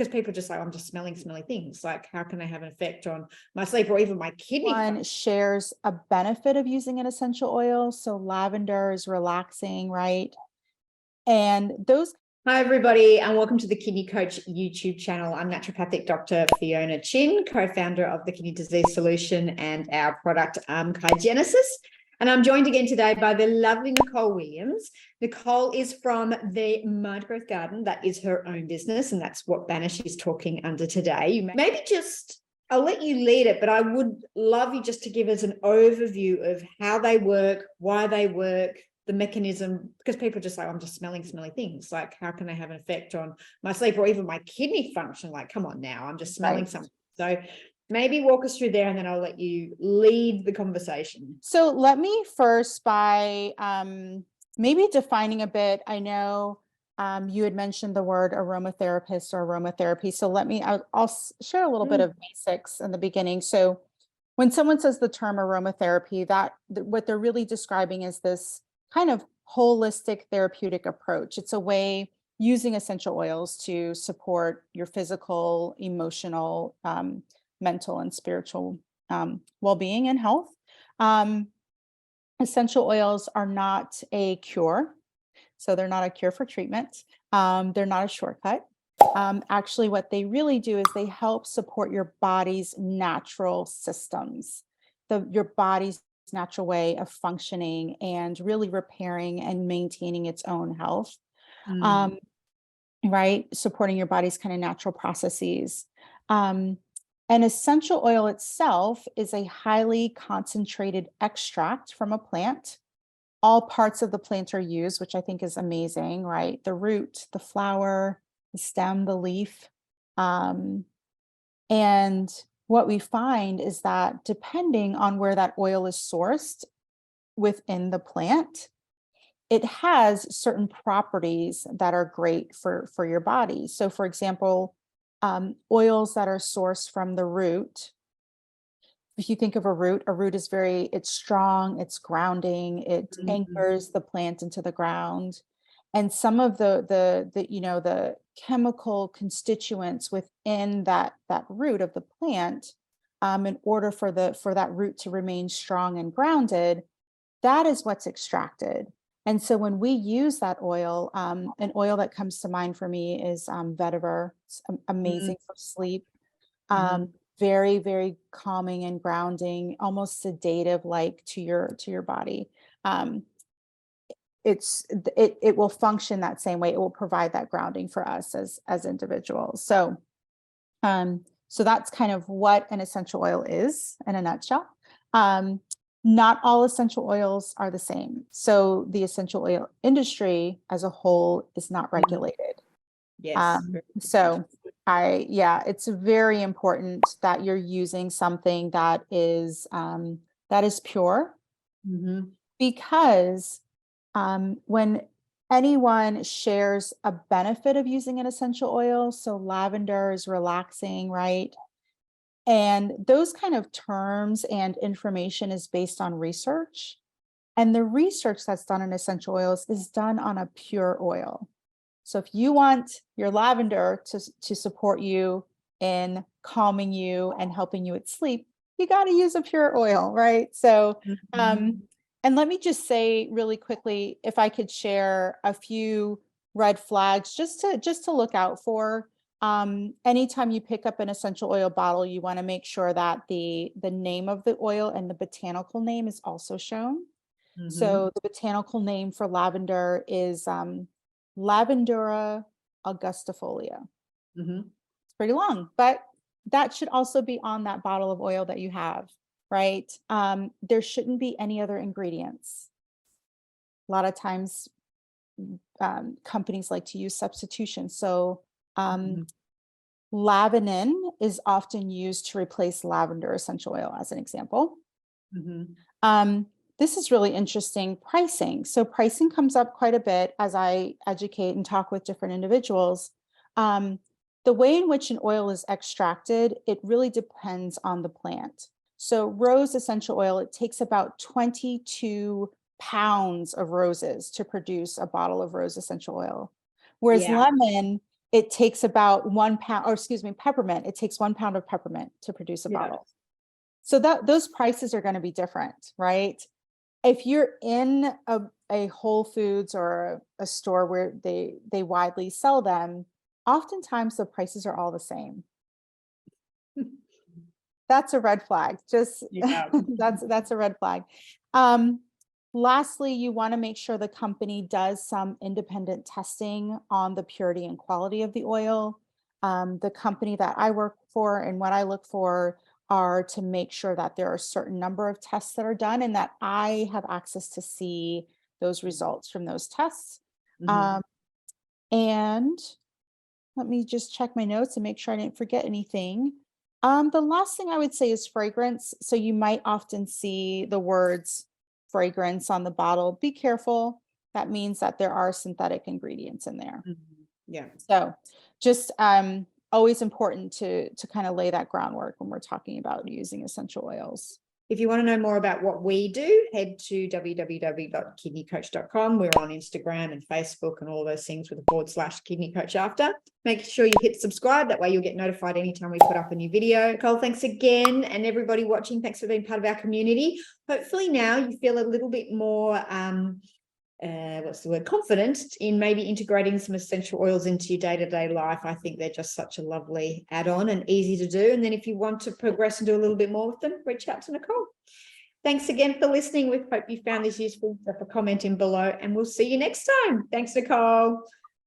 because people just say, I'm just smelling smelly things. Like, how can they have an effect on my sleep or even my kidney? One shares a benefit of using an essential oil. So lavender is relaxing, right? And those. Hi, everybody, and welcome to the Kidney Coach YouTube channel. I'm naturopathic Dr. Fiona Chin, co-founder of the Kidney Disease Solution and our product, Kygenesis. And I'm joined again today by the lovely Nicole Williams. Nicole is from the Mind Growth Garden. That is her own business, and that's what banner she's talking under today. Maybe just, I'll let you lead it, but I would love you just to give us an overview of how they work, why they work, the mechanism, because people just say, I'm just smelling smelly things. Like, how can they have an effect on my sleep or even my kidney function? Like, come on now, I'm just smelling something. So maybe walk us through there, and then I'll let you lead the conversation. So let me first by maybe defining a bit. I know you had mentioned the word aromatherapist or aromatherapy. So I'll share a little bit of basics in the beginning. So when someone says the term aromatherapy, what they're really describing is this kind of holistic therapeutic approach. It's a way using essential oils to support your physical, emotional, mental, and spiritual well-being and health. Essential oils are not a cure. So they're not a cure for treatment. They're not a shortcut. Actually, what they really do is they help support your body's natural systems, your body's natural way of functioning and really repairing and maintaining its own health, right? Supporting your body's kind of natural processes. An essential oil itself is a highly concentrated extract from a plant. All parts of the plant are used, which I think is amazing, right? The root, the flower, the stem, the leaf. And what we find is that depending on where that oil is sourced within the plant, it has certain properties that are great for your body. So for example, oils that are sourced from the root. If you think of a root is it's strong, it's grounding, it anchors the plant into the ground. And some of the chemical constituents within that root of the plant, in order for that root to remain strong and grounded, that is what's extracted. And so when we use that oil, an oil that comes to mind for me is vetiver. It's amazing for sleep. Very, very calming and grounding, almost sedative like to your body. It will function that same way. It will provide that grounding for us as individuals. So that's kind of what an essential oil is in a nutshell. Not all essential oils are the same. So the essential oil industry as a whole is not regulated. Yes. It's very important that you're using something that is pure, because when anyone shares a benefit of using an essential oil, so lavender is relaxing, right? And those kind of terms and information is based on research. And the research that's done on essential oils is done on a pure oil. So if you want your lavender to support you in calming you and helping you with sleep, you got to use a pure oil, right? So, and let me just say really quickly, if I could share a few red flags just to look out for. Anytime you pick up an essential oil bottle, you want to make sure that the name of the oil and the botanical name is also shown. So the botanical name for lavender is Lavandera augustifolia. It's pretty long, but that should also be on that bottle of oil that you have, right? There shouldn't be any other ingredients. A lot of times companies like to use substitution. So lavinin is often used to replace lavender essential oil, as an example. This is really interesting. Pricing. So pricing comes up quite a bit as I educate and talk with different individuals. The way in which an oil is extracted, it really depends on the plant. So rose essential oil, it takes about 22 pounds of roses to produce a bottle of rose essential oil. Whereas lemon it takes about 1 pound, or excuse me, peppermint. It takes 1 pound of peppermint to produce a Yeah. bottle. So those prices are going to be different, right? If you're in a Whole Foods or a store where they widely sell them, oftentimes the prices are all the same. That's a red flag. Just Yeah. that's a red flag. Lastly, you want to make sure the company does some independent testing on the purity and quality of the oil. The company that I work for and what I look for are to make sure that there are a certain number of tests that are done and that I have access to see those results from those tests. Mhm. And let me just check my notes and make sure I didn't forget anything. The last thing I would say is fragrance. So you might often see the words fragrance on the bottle. Be careful. That means that there are synthetic ingredients in there. Mhm. Yeah. So just always important to kind of lay that groundwork when we're talking about using essential oils. If you want to know more about what we do, head to www.kidneycoach.com. We're on Instagram and Facebook and all those things with a /kidneycoachafter. Make sure you hit subscribe. That way you'll get notified anytime we put up a new video. Nicole, thanks again. And everybody watching, thanks for being part of our community. Hopefully now you feel a little bit more confident in maybe integrating some essential oils into your day-to-day life. I think they're just such a lovely add-on and easy to do. And then if you want to progress and do a little bit more with them, reach out to Nicole. Thanks again for listening. We hope you found this useful. For commenting below, and we'll see you next time. Thanks, Nicole.